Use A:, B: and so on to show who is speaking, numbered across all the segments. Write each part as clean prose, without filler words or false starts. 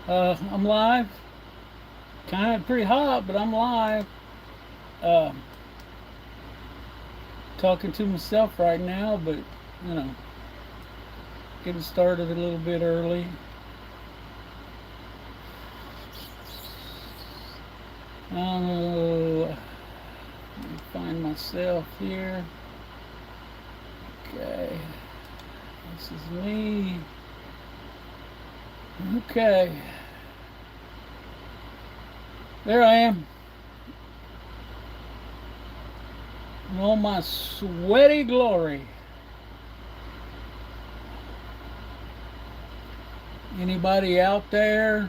A: I'm live. Kind of pretty hot, but I'm live. Uh, Talking to myself right now, but you know, getting started a little bit early. Let me find myself here. Okay, this is me. Okay, there I am. In all my sweaty glory. Anybody out there?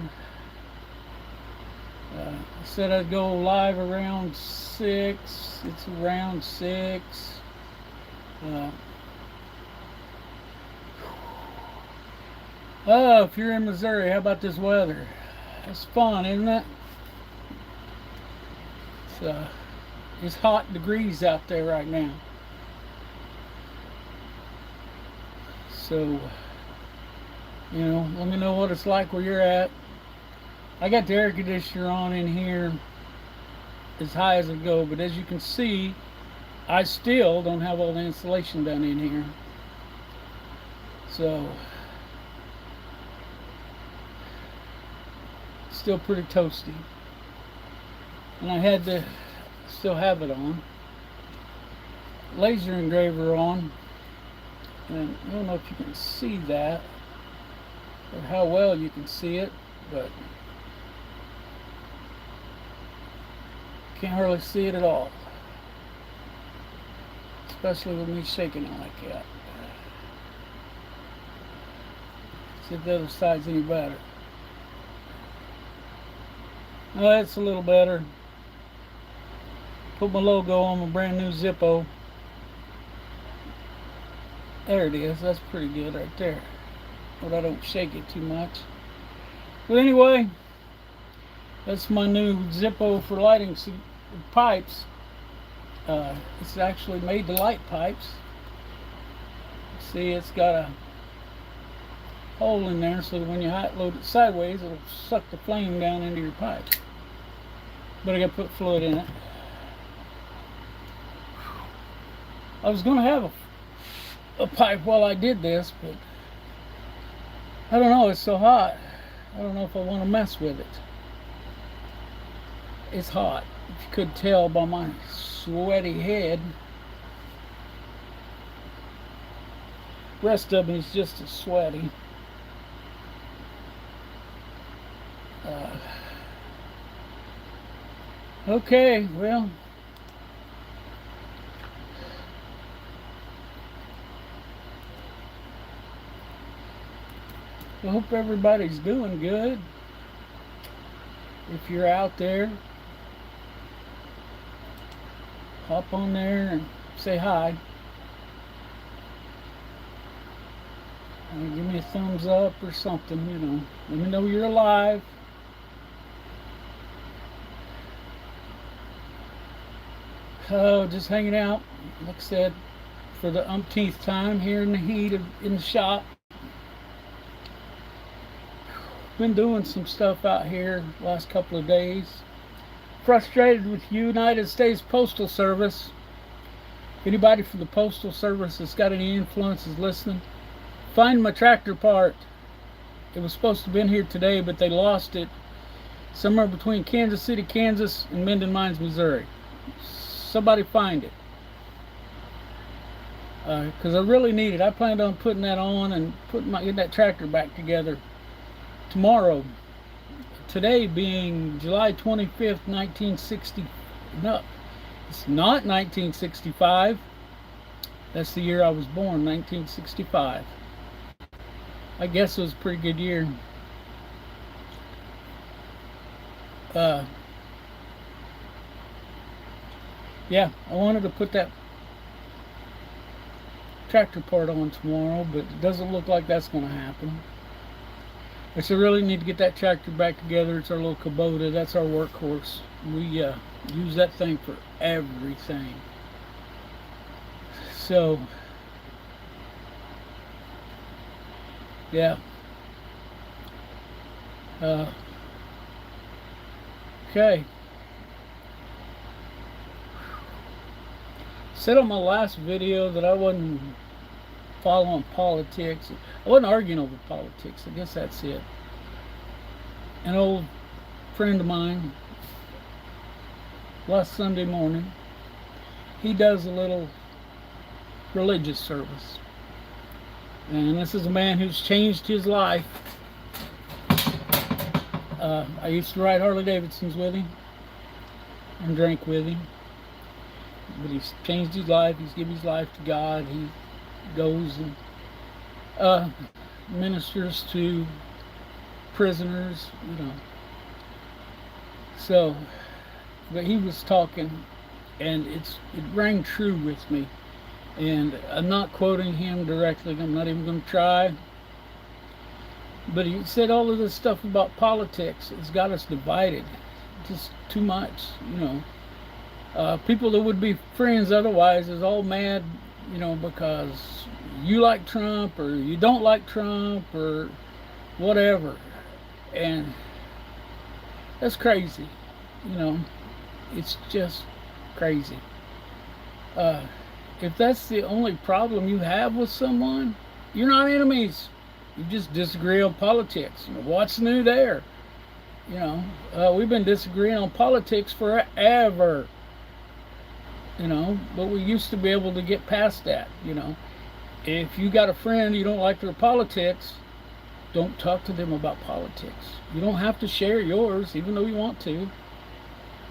A: I said I'd go live around 6. It's around 6. Uh, oh, if you're in Missouri, how about this weather? It's fun, isn't it? It's, uh, it's hot degrees out there right now. So, let me know what it's like where you're at. I got the air conditioner on in here as high as it go, but as you can see, I still don't have all the insulation done in here. So, still pretty toasty. And I had to still have it on. Laser engraver on. And I don't know if you can see that or how well you can see it, but can't hardly see it at all. Especially with me shaking it like that. See if the other side's any better. Oh, that's a little better. Put my logo on my brand new Zippo. There it is. That's pretty good right there. But I don't shake it too much. But anyway, that's my new Zippo for lighting pipes. It's actually made to light pipes. See, it's got a hole in there so that when you hot load it sideways, it'll suck the flame down into your pipe. But I got to put fluid in it. I was going to have a pipe while I did this, but I don't know. It's so hot. I don't know if I want to mess with it. It's hot. If you could tell by my sweaty head. The rest of me is just as sweaty. Okay, well, I hope everybody's doing good. If you're out there, hop on there and say hi. Give me a thumbs up or something, Let me know you're alive. Oh, just hanging out, like I said, for the umpteenth time here in the heat in the shop. Been doing some stuff out here last couple of days. Frustrated with United States Postal Service. Anybody from the Postal Service that's got any influence is listening. Find my tractor part. It was supposed to have been here today, but they lost it somewhere between Kansas City, Kansas, and Minden Mines, Missouri. Somebody find it. Because I really need it. I planned on putting that on and getting that tractor back together tomorrow. Today being July 25th, 1960. No, it's not 1965. That's the year I was born, 1965. I guess it was a pretty good year. Yeah, I wanted to put that tractor part on tomorrow, but it doesn't look like that's going to happen. Which I really need to get that tractor back together. It's our little Kubota. That's our workhorse. We use that thing for everything. So, yeah. Uh, okay. Said on my last video that I wasn't following politics. I wasn't arguing over politics. I guess that's it. An old friend of mine, last Sunday morning, he does a little religious service. And this is a man who's changed his life. I used to ride Harley Davidsons with him and drink with him. But he's changed his life. He's given his life to God. He goes and ministers to prisoners, you know. So, but he was talking, and it rang true with me. And I'm not quoting him directly. I'm not even going to try. But he said all of this stuff about politics has got us divided. Just too much, you know. People that would be friends otherwise is all mad, you know, because you like Trump or you don't like Trump or whatever. And that's crazy, you know. It's just crazy. If that's the only problem you have with someone, you're not enemies. You just disagree on politics. What's new there? You know, we've been disagreeing on politics forever. You know, but we used to be able to get past that, you know. If you got a friend, you don't like their politics, don't talk to them about politics. You don't have to share yours, even though you want to.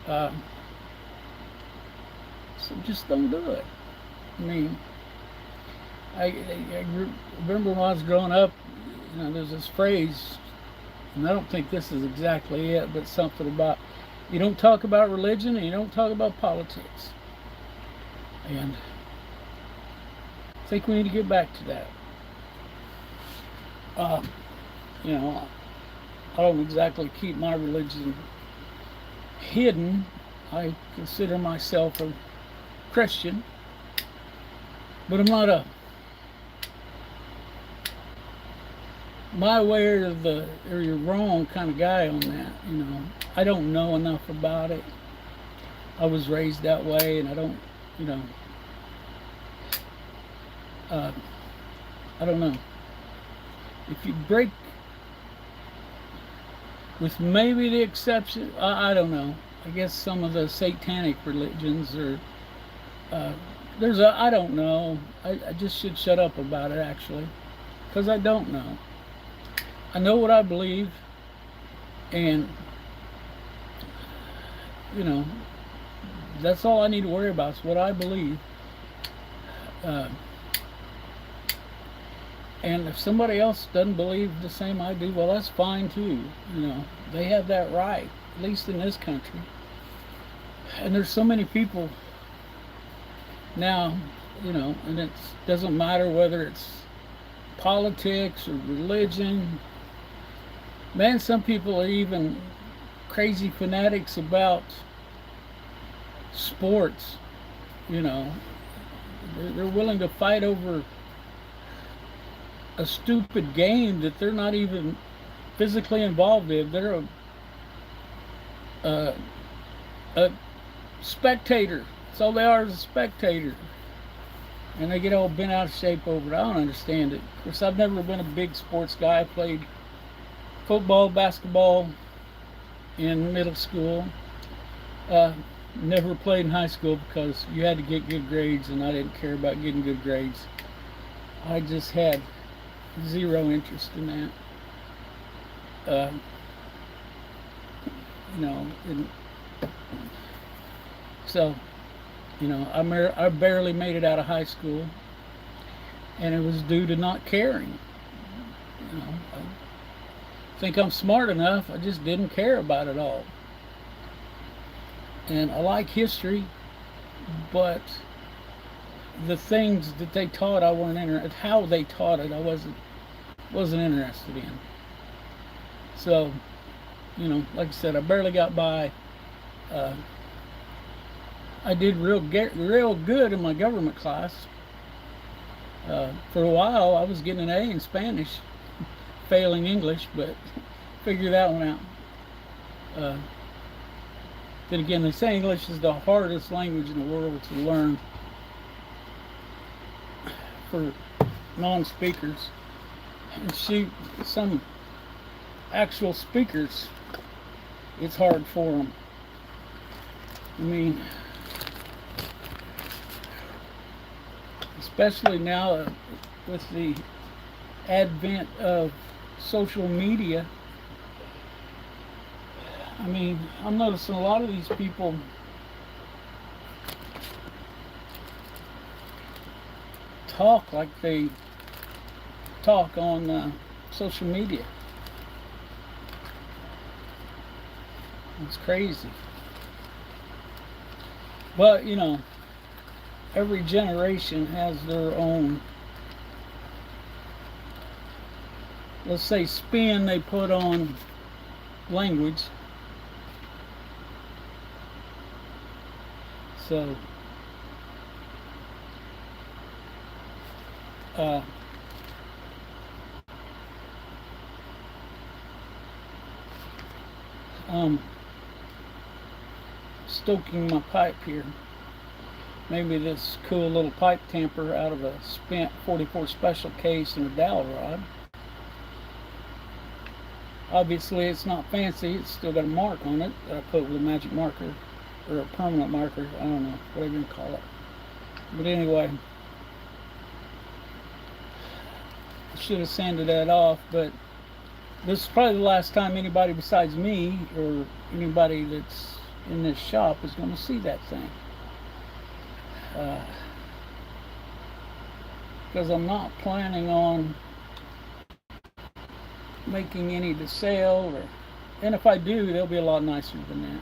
A: So just don't do it. I mean, I remember when I was growing up, you know, there's this phrase, and I don't think this is exactly it, but something about you don't talk about religion and you don't talk about politics. And I think we need to get back to that. You know, I don't exactly keep my religion hidden. I consider myself a Christian, but I'm not a my way or you're wrong kind of guy on that. You know, I don't know enough about it. I was raised that way, and I don't, you know, I don't know. If you break, with maybe the exception, I don't know. I guess some of the satanic religions are, I don't know. I just should shut up about it, actually, because I don't know. I know what I believe, and, you know, that's all I need to worry about is what I believe. And if somebody else doesn't believe the same I do, well, that's fine too. You know, they have that right, at least in this country. And there's so many people now, you know, and it doesn't matter whether it's politics or religion. Man, some people are even crazy fanatics about sports. You know, they're willing to fight over a stupid game that they're not even physically involved in. They're a spectator. That's all they are, is a spectator. And they get all bent out of shape over it. I don't understand it. Of course, I've never been a big sports guy. I played football, basketball in middle school. Never played in high school because you had to get good grades, and I didn't care about getting good grades. I just had zero interest in that. You know, so, you know, I barely made it out of high school, and it was due to not caring. You know, I think I'm smart enough, I just didn't care about it all. And I like history, but the things that they taught, I wasn't interested. How they taught it, I wasn't interested in. So, you know, like I said, I barely got by. I did real good in my government class. For a while, I was getting an A in Spanish, failing English, but figure that one out. Uh, then again, they say English is the hardest language in the world to learn for non-speakers. And some actual speakers, it's hard for them. I mean, especially now with the advent of social media. I mean, I'm noticing a lot of these people talk like they talk on social media. It's crazy. But, you know, every generation has their own, let's say, spin they put on language. So, stoking my pipe here. Maybe this cool little pipe tamper out of a spent 44 special case and a dowel rod. Obviously it's not fancy, it's still got a mark on it that I put with a magic marker, or a permanent marker, I don't know, whatever you call it. But anyway, I should have sanded that off, but this is probably the last time anybody besides me or anybody that's in this shop is going to see that thing. Because I'm not planning on making any to sell, and if I do, they'll be a lot nicer than that.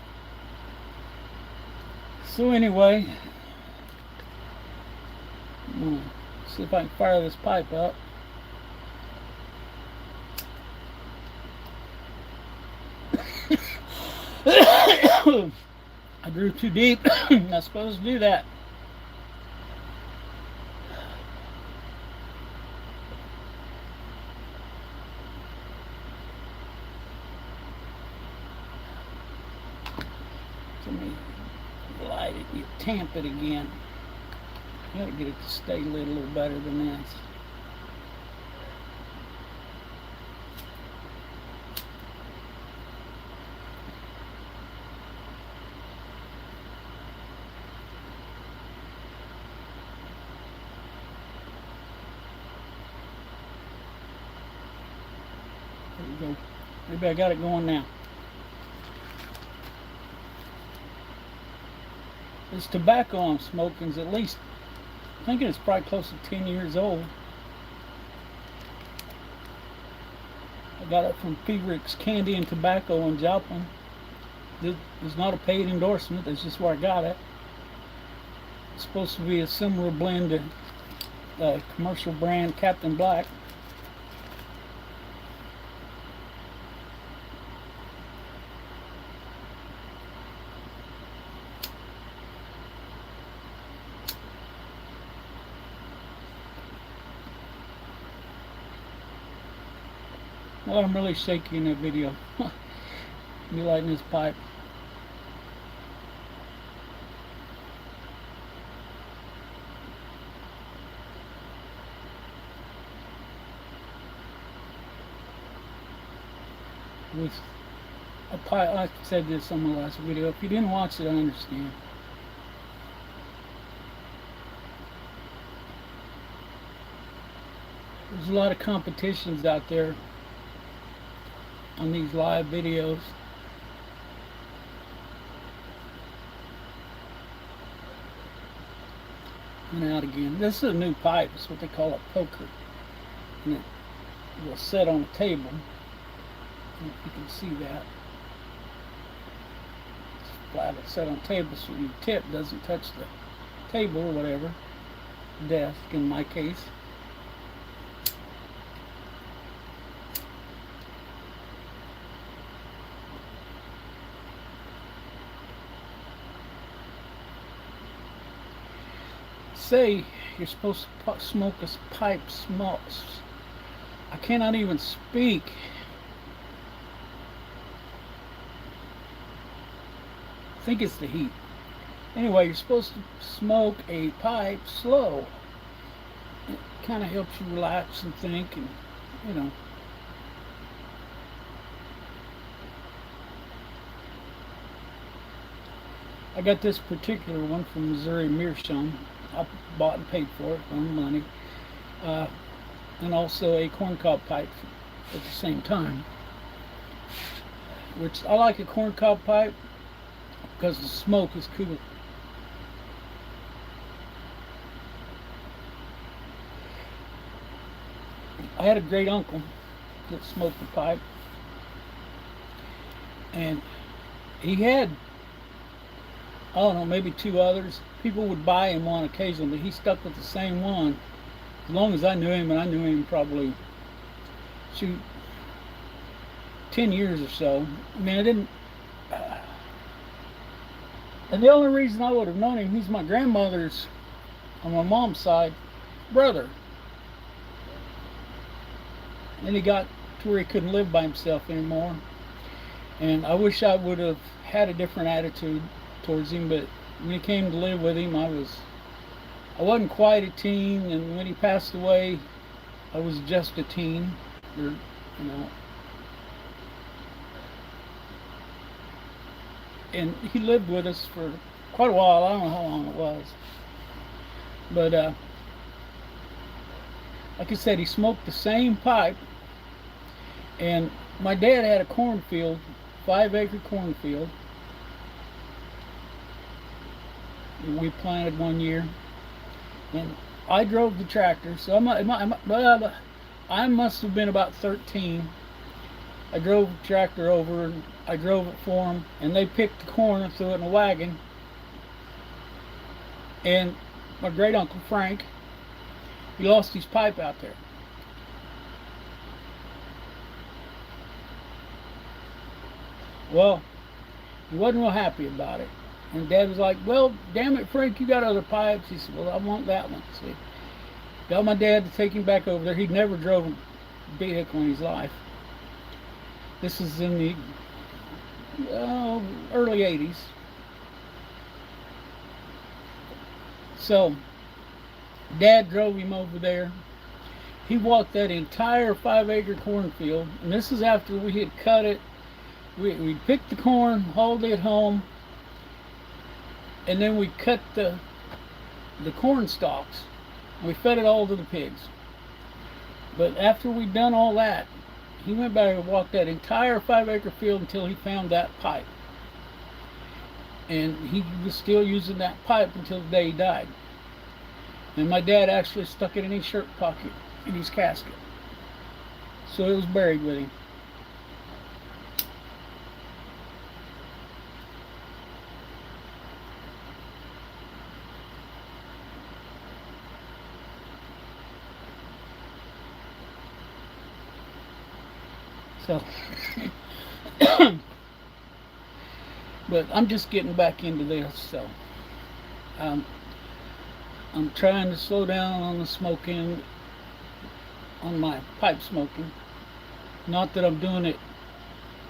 A: So anyway, I'm going to see if I can fire this pipe up. I drew too deep. Not supposed to do that. Let me light it. You tamp it again. You gotta get it to stay lit a little better than this. There we go. Maybe I got it going now. This tobacco I'm smoking is at least, I think it's probably close to 10 years old. I got it from Prairie Candy and Tobacco in Joplin. This is not a paid endorsement, that's just where I got it. It's supposed to be a similar blend to the commercial brand Captain Black. Well, I'm really shaky in that video. Me lighting this pipe. I said this on my last video. If you didn't watch it, I understand. There's a lot of competitions out there on these live videos. And out again. This is a new pipe. It's what they call a poker. And it will sit on a table. I don't know if you can see that. It's flat. It's set on a table so your tip doesn't touch the table or whatever. Desk in my case. Say you're supposed to smoke a pipe smokes. I cannot even speak think it's the heat. Anyway, you're supposed to smoke a pipe slow. It kind of helps you relax and think, and you know. I got this particular one from Missouri Meerschaum. I bought and paid for it, own money, uh, and also a corncob pipe at the same time. Which I like a corncob pipe because the smoke is cool. I had a great uncle that smoked a pipe, and he had, I don't know, maybe two others. People would buy him one occasionally, but he stuck with the same one as long as I knew him, and I knew him probably, shoot, 10 years or so. I mean, I didn't. And the only reason I would have known him, he's my grandmother's, on my mom's side, brother. And he got to where he couldn't live by himself anymore. And I wish I would have had a different attitude towards him, but when he came to live with him, I wasn't quite a teen, and when he passed away, I was just a teen, or, you know. And he lived with us for quite a while. I don't know how long it was, but like I said, he smoked the same pipe. And my dad had a cornfield, 5-acre cornfield. We planted one year, and I drove the tractor. So I must have been about 13. I drove the tractor over, and I drove it for them, and they picked the corn and threw it in a wagon. And my great uncle Frank, he lost his pipe out there. Well, he wasn't real happy about it. And Dad was like, well, damn it, Frank, you got other pipes. He said, well, I want that one. So he got my dad to take him back over there. He'd never drove a vehicle in his life. This is in the early 80s. So Dad drove him over there. He walked that entire 5-acre cornfield. And this is after we had cut it. We picked the corn, hauled it home, and then we cut the corn stalks. We fed it all to the pigs. But after we'd done all that, he went back and walked that entire 5-acre field until he found that pipe. And he was still using that pipe until the day he died. And my dad actually stuck it in his shirt pocket in his casket. So it was buried with him. So, but I'm just getting back into this, so I'm trying to slow down on the smoking, on my pipe smoking. Not that I'm doing it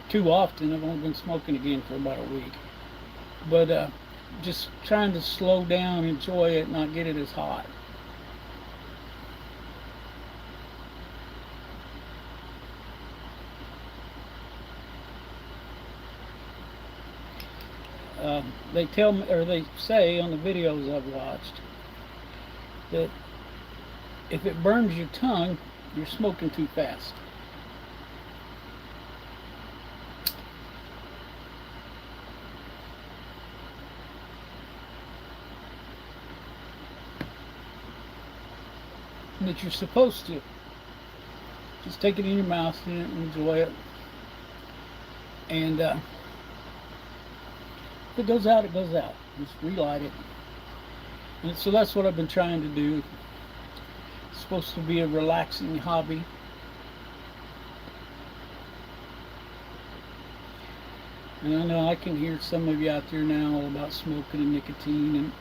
A: too often. I've only been smoking again for about a week, but just trying to slow down, enjoy it, not get it as hot. They tell me, or they say on the videos I've watched, that if it burns your tongue, you're smoking too fast. And that you're supposed to just take it in your mouth and enjoy it. And if it goes out, it goes out. Just relight it. And so that's what I've been trying to do. It's supposed to be a relaxing hobby. And I know I can hear some of you out there now all about smoking and nicotine. And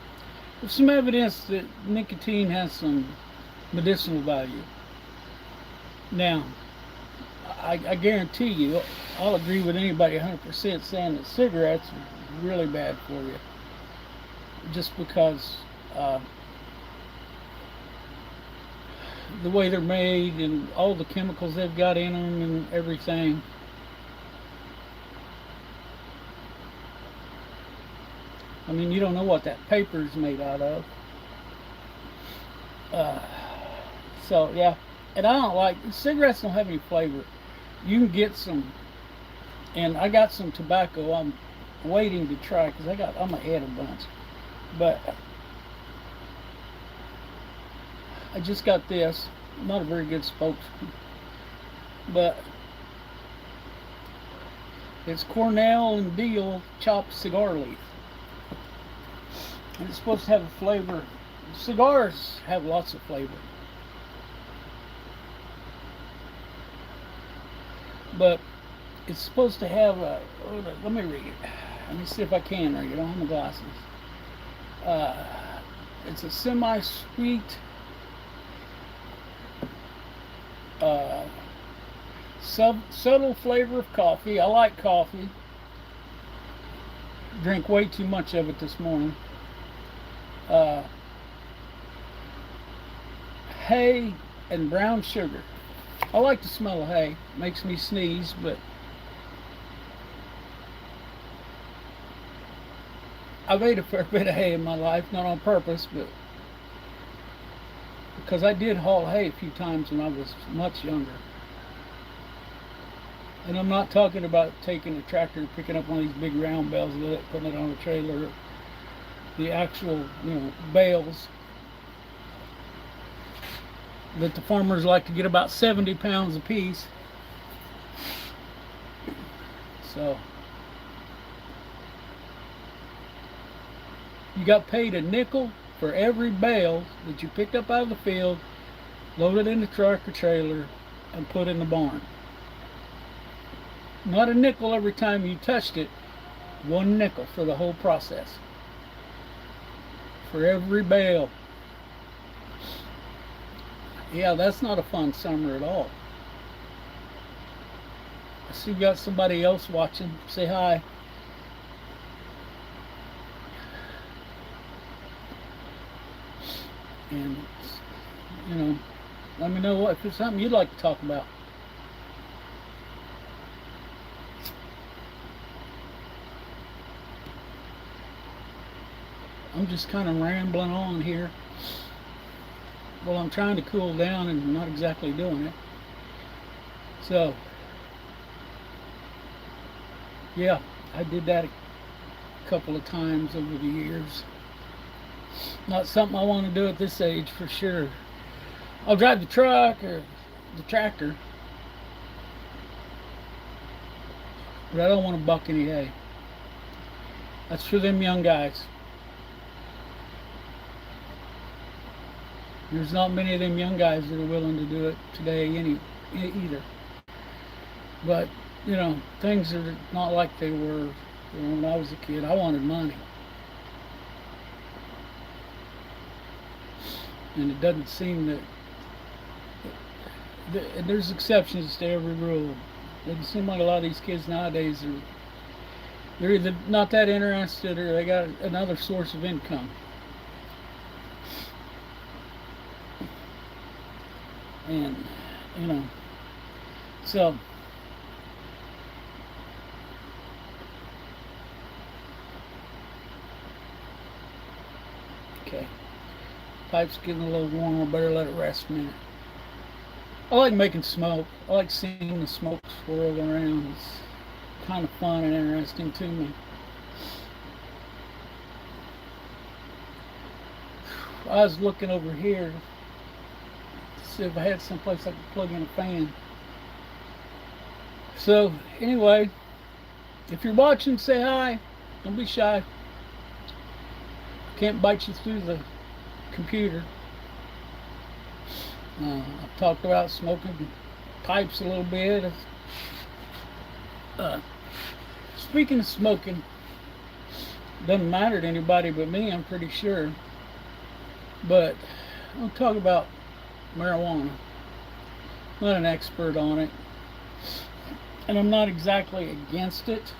A: there's some evidence that nicotine has some medicinal value. Now, I guarantee you, I'll agree with anybody 100% saying that cigarettes really bad for you. Just because the way they're made and all the chemicals they've got in them and everything. I mean, you don't know what that paper is made out of. Uh, so yeah, and I don't like cigarettes. Don't have any flavor. You can get some, and I got some tobacco. I'm waiting to try because I'm ahead a bunch, but I just got this. I'm not a very good spokesman, but it's Cornell and Deal chopped cigar leaf, and it's supposed to have a flavor. Cigars have lots of flavor, but it's supposed to have a. Let me read it. Let me see if I can read it. I don't have my glasses. It's a semi-sweet, subtle flavor of coffee. I like coffee. Drink way too much of it this morning. Hay and brown sugar. I like the smell of hay. Makes me sneeze, but I've ate a fair bit of hay in my life, not on purpose, but because I did haul hay a few times when I was much younger. And I'm not talking about taking a tractor and picking up one of these big round bales with it, putting it on a trailer. The actual, bales that the farmers like to get about 70 pounds a piece. So you got paid a nickel for every bale that you picked up out of the field, loaded in the truck or trailer, and put in the barn. Not a nickel every time you touched it, 1 nickel for the whole process. For every bale. Yeah, that's not a fun summer at all. I see you got somebody else watching. Say hi. And, let me know if it's something you'd like to talk about. I'm just kind of rambling on here. Well, I'm trying to cool down and not exactly doing it. So, yeah, I did that a couple of times over the years. Not something I want to do at this age for sure. I'll drive the truck or the tractor, but I don't want to buck any hay. That's for them young guys. There's not many of them young guys that are willing to do it today either. But, things are not like they were when I was a kid. I wanted money. And it doesn't seem that there's exceptions to every rule. It doesn't seem like a lot of these kids nowadays they're either not that interested or they got another source of income. And, so okay, pipe's getting a little warm. I better let it rest a minute. I like making smoke. I like seeing the smoke swirl around. It's kind of fun and interesting to me. I was looking over here to see if I had someplace I could plug in a fan. So anyway, if you're watching, say hi. Don't be shy. Can't bite you through the computer. I've talked about smoking pipes a little bit. Speaking of smoking, doesn't matter to anybody but me, I'm pretty sure. But I'll talk about marijuana. I'm not an expert on it, and I'm not exactly against it.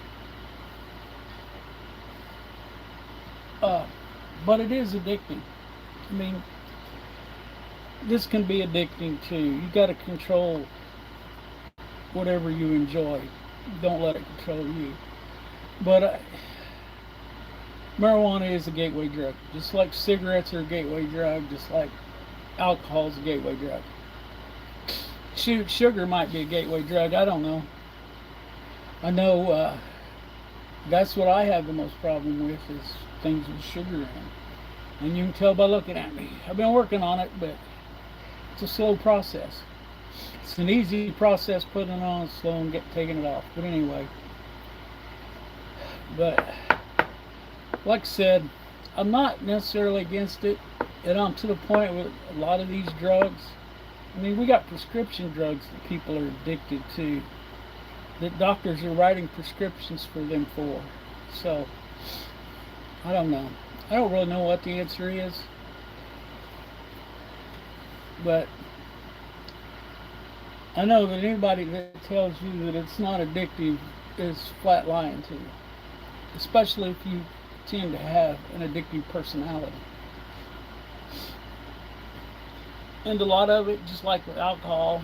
A: uh, but it is addicting. I mean, this can be addicting too. You got to control whatever you enjoy. Don't let it control you. But marijuana is a gateway drug, just like cigarettes are a gateway drug, just like alcohol is a gateway drug. Shoot, sugar might be a gateway drug. I don't know. I know that's what I have the most problem with is things with sugar in them. And you can tell by looking at me. I've been working on it, but it's a slow process. It's an easy process putting it on, slow and taking it off. But anyway, but like I said, I'm not necessarily against it, and I'm to the point with a lot of these drugs. I mean, we got prescription drugs that people are addicted to, that doctors are writing prescriptions for them for. So, I don't know. I don't really know what the answer is, but I know that anybody that tells you that it's not addictive is flat lying to you, especially if you tend to have an addictive personality. And a lot of it, just like with alcohol,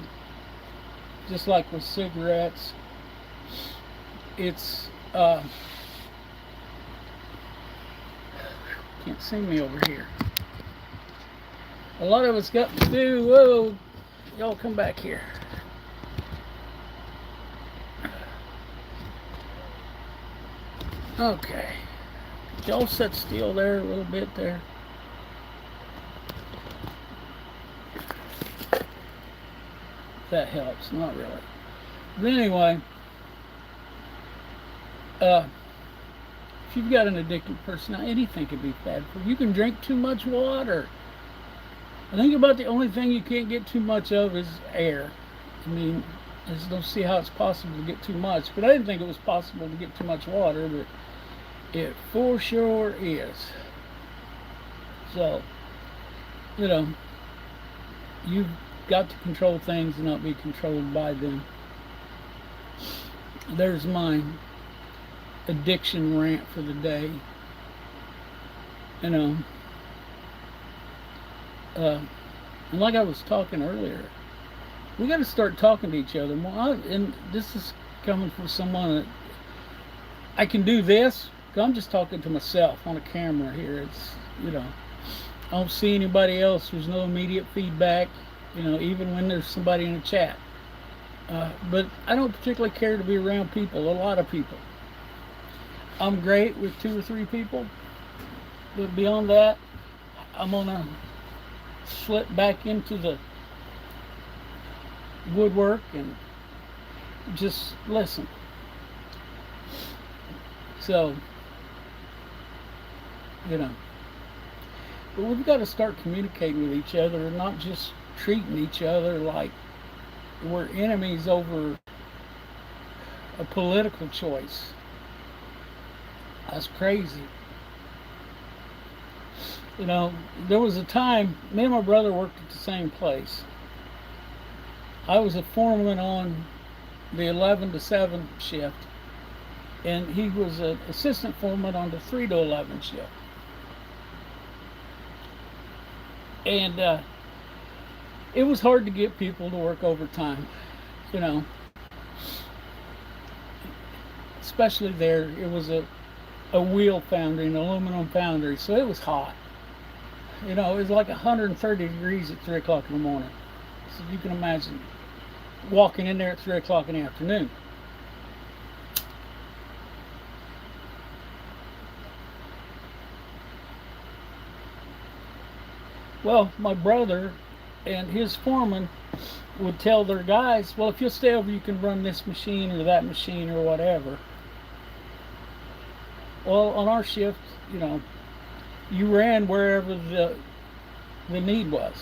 A: just like with cigarettes, it's can't see me over here. A lot of it's got to do, whoa, y'all come back here. Okay, y'all sit still there a little bit there. That helps, not really. But anyway, if you've got an addictive personality, anything can be bad for you. You can drink too much water. I think about the only thing you can't get too much of is air. I mean, I just don't see how it's possible to get too much. But I didn't think it was possible to get too much water, but it for sure is. So, you know, you've got to control things and not be controlled by them. There's my addiction rant for the day. You know, and like I was talking earlier, we got to start talking to each other more. And this is coming from someone that I can do this. I'm just talking to myself on a camera here. It's, you know, I don't see anybody else. There's no immediate feedback, you know, even when there's somebody in a chat. But I don't particularly care to be around people, a lot of people. I'm great with 2 or 3 people, but beyond that, I'm gonna slip back into the woodwork and just listen. So, you know, but we've got to start communicating with each other and not just treating each other like we're enemies over a political choice. That's crazy. You know, there was a time, me and my brother worked at the same place. I was a foreman on the 11 to 7 shift, and he was an assistant foreman on the 3 to 11 shift. And it was hard to get people to work overtime, you know. Especially there, it was a wheel foundry, an aluminum foundry, so it was hot. You know, it was like 130 degrees at 3 o'clock in the morning. So you can imagine walking in there at 3 o'clock in the afternoon. Well, my brother and his foreman would tell their guys, well, if you'll stay over, you can run this machine or that machine or whatever. Well, on our shift, you know, you ran wherever the need was.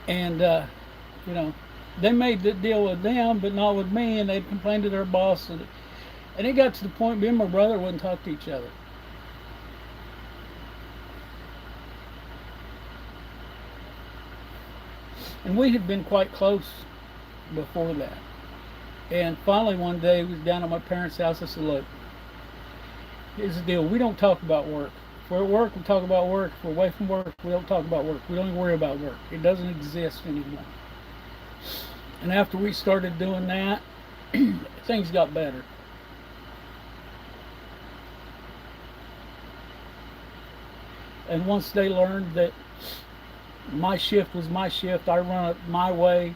A: And, you know, they made the deal with them, but not with me, and they'd complain to their boss. And it got to the point, me and my brother wouldn't talk to each other. And we had been quite close before that. And finally, one day, we was down at my parents' house. I said, look, here's the deal. We don't talk about work. If we're at work, we talk about work. If we're away from work, we don't talk about work. We don't even worry about work. It doesn't exist anymore. And after we started doing that, things got better. And once they learned that my shift was my shift, I run it my way.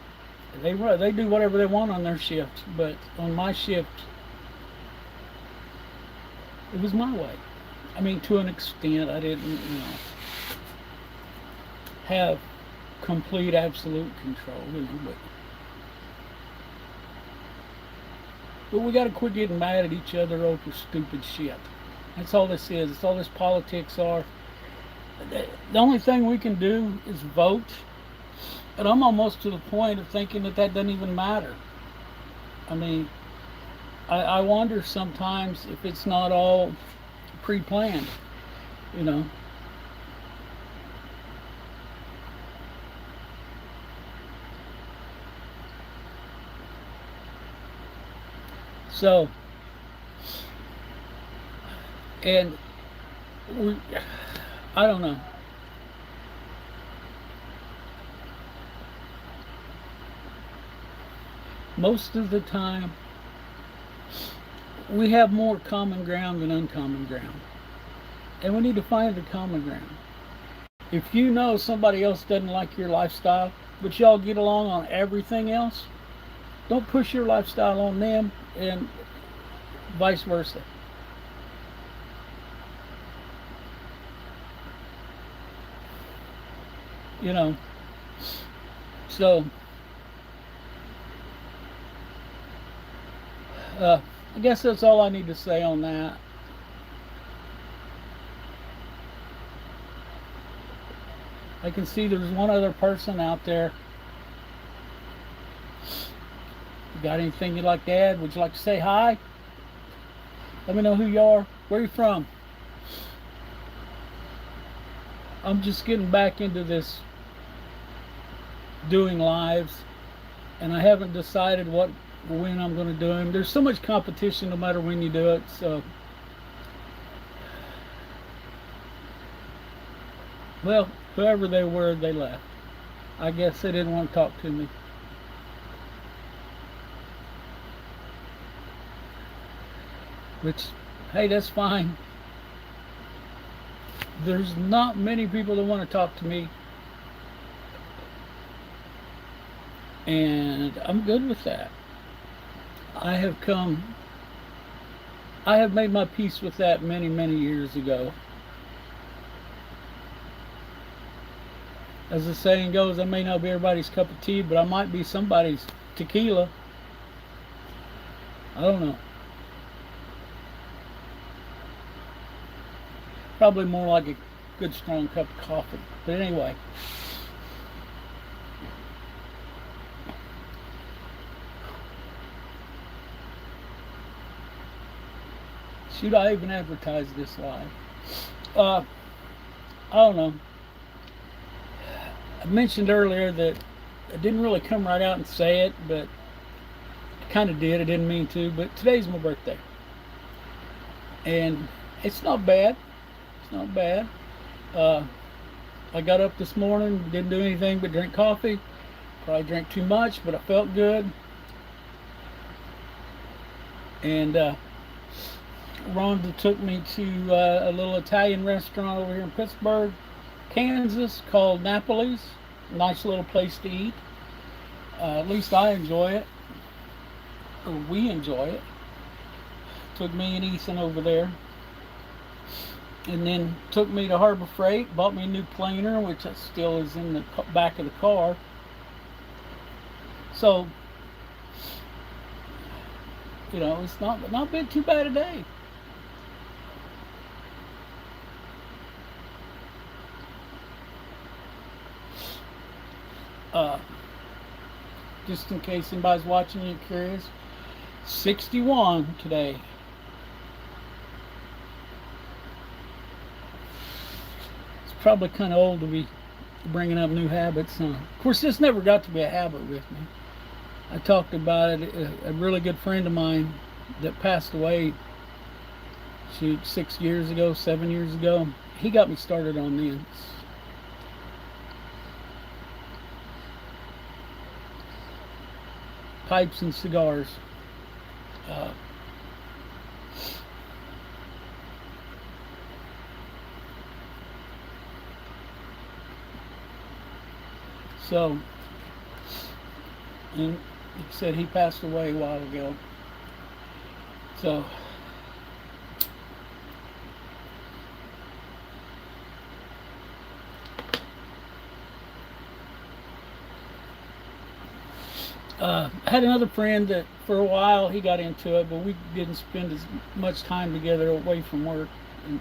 A: They do whatever they want on their shift, but on my shift, it was my way. I mean, to an extent, I didn't, have complete, absolute control, but we got to quit getting mad at each other over stupid shit. That's all this is. That's all this politics are. The only thing we can do is vote, and I'm almost to the point of thinking that doesn't even matter. I mean, I wonder sometimes if it's not all pre-planned, you know. So, and I don't know. Most of the time, we have more common ground than uncommon ground. And we need to find the common ground. If you know somebody else doesn't like your lifestyle, but y'all get along on everything else, don't push your lifestyle on them, and vice versa. You know, so I guess that's all I need to say on that. I can see there's one other person out there. You got anything you'd like to add? Would you like to say hi? Let me know who you are. Where are you from? I'm just getting back into this doing lives, and I haven't decided when I'm going to do them. There's so much competition no matter when you do it, so well, whoever they were, they left. I guess they didn't want to talk to me. Which, hey, that's fine. There's not many people that want to talk to me, and I'm good with that. I have made my peace with that many, many years ago. As the saying goes, I may not be everybody's cup of tea, but I might be somebody's tequila. I don't know. Probably more like a good strong cup of coffee. But anyway. Should I even advertise this live? I don't know. I mentioned earlier that I didn't really come right out and say it, but I kind of did. I didn't mean to, but today's my birthday. And it's not bad. It's not bad. I got up this morning, didn't do anything but drink coffee. Probably drank too much, but I felt good. And Rhonda took me to a little Italian restaurant over here in Pittsburgh, Kansas, called Napoli's. Nice little place to eat. At least I enjoy it, or we enjoy it. Took me and Ethan over there, and then took me to Harbor Freight, bought me a new planer, which still is in the back of the car. So, you know, it's not been too bad a day. Just in case anybody's watching and curious, 61 today. It's probably kind of old to be bringing up new habits. Of course, this never got to be a habit with me. I talked about it. A really good friend of mine that passed away, shoot, 6 years ago, 7 years ago. He got me started on this. Pipes and cigars. Uh, so, and he said he passed away a while ago. So, I had another friend that for a while he got into it, but we didn't spend as much time together away from work, and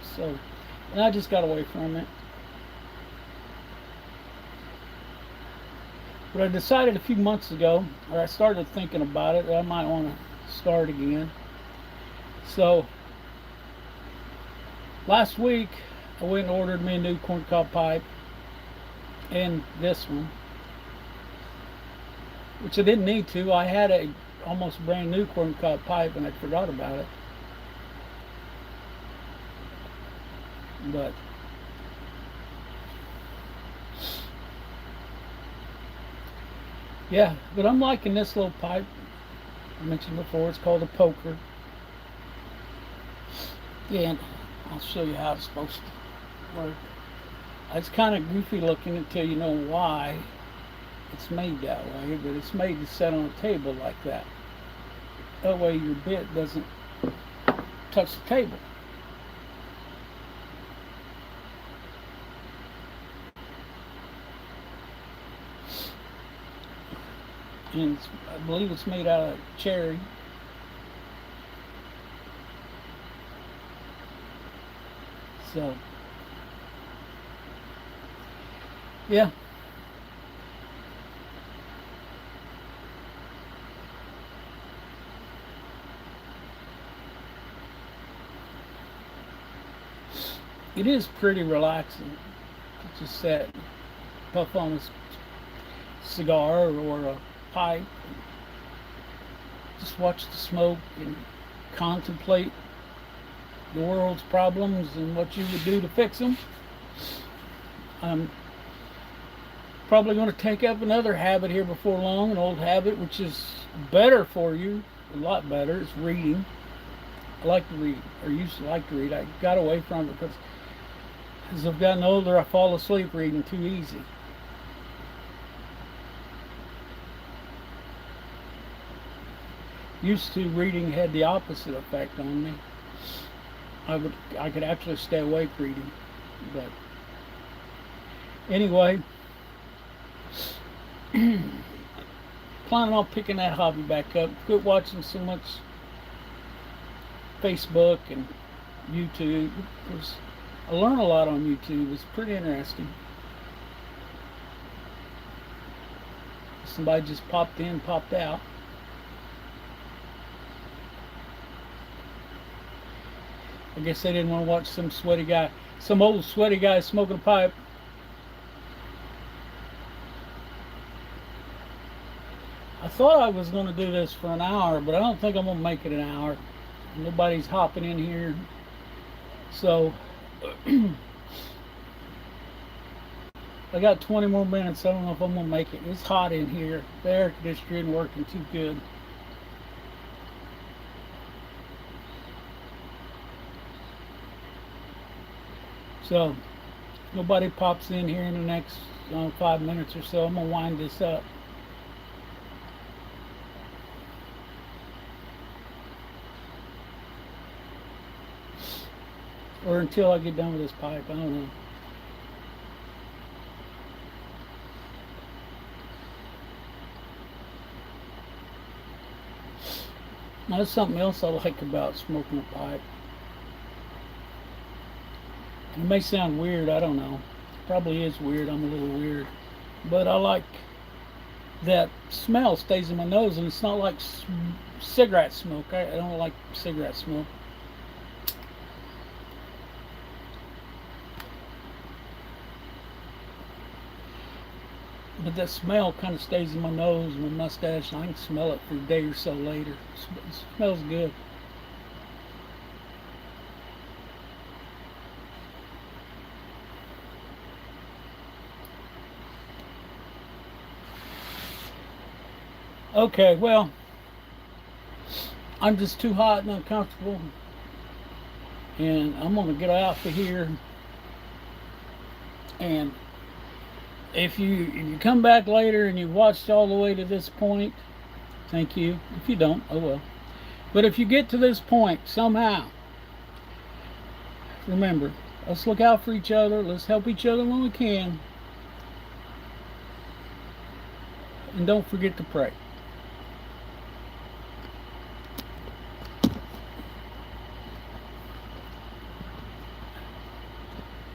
A: I just got away from it. But I decided a few months ago, or I started thinking about it, that I might want to start again. So last week I went and ordered me a new corncob pipe and this one, which I didn't need to. I had a almost brand new corncob pipe and I forgot about it. But yeah, but I'm liking this little pipe. I mentioned before, it's called a poker. Yeah, and I'll show you how it's supposed to work. It's kind of goofy looking until you know why it's made that way, but it's made to set on a table like that. That way your bit doesn't touch the table. And I believe it's made out of cherry. So, yeah. It is pretty relaxing to just sit, puff on a cigar or a pipe, and just watch the smoke and contemplate the world's problems and what you would do to fix them. I'm probably going to take up another habit here before long, an old habit which is better for you, a lot better. It's reading. I like to read, or used to like to read. I got away from it because as I've gotten older, I fall asleep reading too easy. Used to, reading had the opposite effect on me. I could actually stay awake reading. But anyway, planning on picking that hobby back up. Quit watching so much Facebook and YouTube, because I learn a lot on YouTube. It's pretty interesting. Somebody just popped in, popped out. I guess they didn't want to watch some sweaty guy, some old sweaty guy smoking a pipe. I thought I was going to do this for an hour, but I don't think I'm going to make it an hour. Nobody's hopping in here. So, I got 20 more minutes. I don't know if I'm going to make it. It's hot in here. The air conditioner isn't working too good. So, nobody pops in here in the next 5 minutes or so. I'm going to wind this up. Or until I get done with this pipe. I don't know. Now, that's something else I like about smoking a pipe. It may sound weird, I don't know. It probably is weird, I'm a little weird. But I like that smell stays in my nose, and it's not like cigarette smoke. I don't like cigarette smoke. but that smell kind of stays in my nose and my mustache, and I can smell it for a day or so later. It smells good. Okay, well, I'm just too hot and uncomfortable, and I'm gonna get out of here. And if you come back later and you've watched all the way to this point, thank you. If you don't, oh well. But if you get to this point somehow, remember, let's look out for each other. Let's help each other when we can. And don't forget to pray.